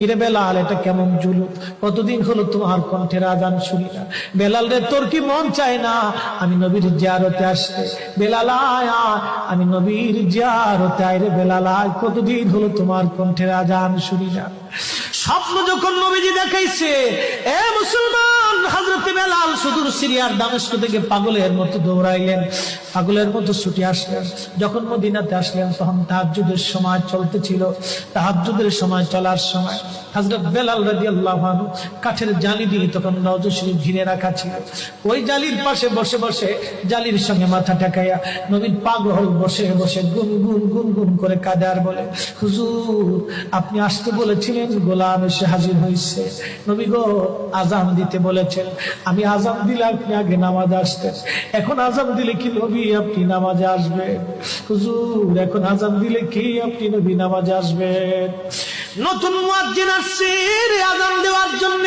বেলাল, এটা কেমন জুলুম? কতদিন হলো তোমার কণ্ঠের আজান শুনি না। বেলাল রে, তোর কি মন চায় না আমি নবীর জিয়ারতে আসতে? বেলাল আয়, আমি নবীর জিয়ারতে আয় রে বেলাল আয়, কতদিন হলো তোমার কণ্ঠের আজান শুনি না। স্বপ্ন যখন নবীজি দেখাইছে, এ মুসলমান, হযরতে বেলাল সুদূর সিরিয়ার দামেস্ক থেকে পাগলের মতো দৌড়াইলেন, পাগলের মতো ছুটে আসলেন। যখন মদিনাতে আসলেন তখন তাহাজ্জুদের সময় চলতেছিল। তাহাজ্জুদের সময় চলার সময় হযরত বেলাল রাদিয়াল্লাহু আনহু কাঠের জালি দিয়ে তখন রওজা শরীফ ঘিরে রাখা ছিল। ওই জালির পাশে বসে বসে জালির সঙ্গে মাথা ঠেকাইয়া নবীর পাগল বসে বসে গুনগুন গুনগুন করে কাঁদে আর বলে, হুজুর আপনি আসতে বলেছিলেন, গোলাম এসে হাজির হয়েছে। নবী গো, আজান দিতে বলেছেন, আমি আজান দিলে আপনি আগে নামাজে আসতেন, এখন আজান দিলে কি নবী আপনি নামাজে আসবেন? হুজুর এখন আজান দিলে কি আপনি নবী নামাজে আসবেন? নতুন মুয়াজ্জিন আসছে আজান দেওয়ার জন্য,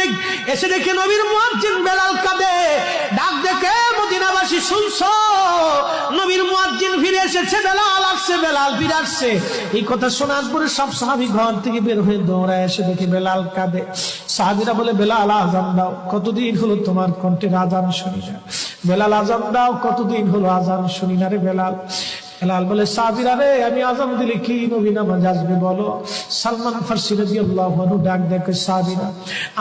এসে দেখে নবীর মুয়াজ্জিন বেলাল কাঁদে। ডাক দেখে মদিনাবাসী শুনছো, নবীর মুয়াজ্জিন ফিরে এসেছে, বেলাল আসছে, বেলাল ফিরে আসছে। এই কথা শোনার পরে সব সাহাবী ঘর থেকে বের হয়ে দৌড়ায় এসে দেখে বেলাল কাঁদে। সাহাবীরা বলে, বেলাল আজান দাও, কতদিন হলো তোমার কণ্ঠের আজান শুনি না। বেলাল আজান দাও, কতদিন হলো আজান শুনি না রে বেলাল। বেলাল বলে, সাহাবীরা রে, আমি আজান দিলে কি নবী নামাজ আসবে বলো? সালমান ফারসি রাদিয়াল্লাহু আনহু ডাক দেখে, সাহাবীরা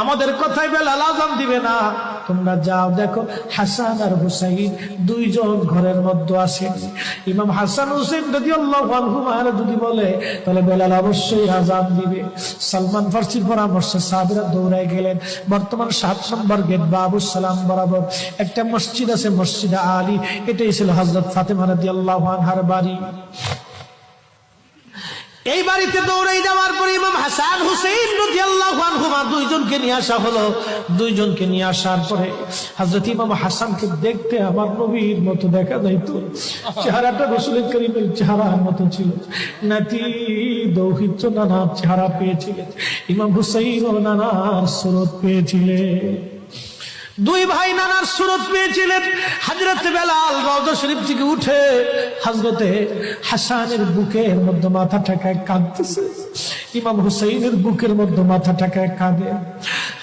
আমাদের কথায় বেলাল আজান দিবে না, তোমরা যাও দেখো হাসান আর হুসাইন দুইজন ঘরের মধ্যে আছেন। ইমাম হাসান হুসাইন রাদিয়াল্লাহু আনহুমা যদি বলে তাহলে বেলাল অবশ্যই আজান দিবে। সালমান ফারসির পরামর্শে সাহাবীরা দৌড়ায় গেলেন। বর্তমান 7 নম্বর গেট বাবুস সালাম বরাবর একটা মসজিদ আছে, মসজিদে আলী। এটাই ছিল হযরত ফাতেমা রাদিয়াল্লাহু আনহার বাড়ি। এই বাড়িতে দৌড়াই যাওয়ার পরে ইমাম হাসান হুসাইন রাদিয়াল্লাহু আনহুমা দুইজনকে নিয়ে আসা হলো। দুইজনকে নিয়ে আসার পরে হযরত ইমাম হাসানকে দেখতে আমার নবীর মতো দেখা যাইতো, চেহারাটা রাসূল করিমের চেহারার মতো ছিল। নাতি দৌহিত্র নানার চেহারা পেয়েছিলেন, ইমাম হুসাইন ও নানার সুরত পেয়েছিলেন। দুই ভাই নানার সুরত পেয়েছিলেন। হযরত বেলাল রওজা শরীফ থেকে উঠে হযরতে হাসানের বুকের মধ্যে মাথা ঠেকায় কাঁদতেছে, ইমাম হুসাইনের বুকের মধ্যে মাথা ঠেকায় কাঁদে।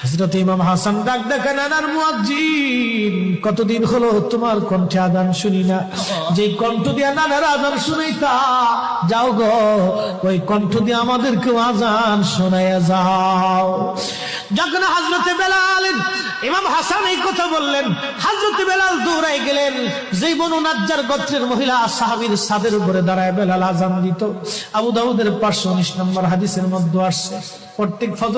হযরত ইমাম হাসান ডাক দেখে, নানার মুয়াজ্জিন, কতদিন হলো তোমার কণ্ঠে আযান শুনি না। যে কণ্ঠ দিয়া নানার আযান শুনাইতা, যাও গো ওই কণ্ঠ দিয়ে আমাদেরকে আযান শোনায়া যাও। যখন হযরত বেলাল ইমাম হাসান এই কথা বললেন, হযরত বেলাল দৌড়াই গেলেন। যেই বনু নাজ্জার গোত্রের মহিলা সাহাবীর ছাদের উপরে দাঁড়ায় বেলাল আযান দিত। আবু দাউদের 519 নম্বর হাদিসের মধ্যে আসছে, প্রত্যেক ফজরে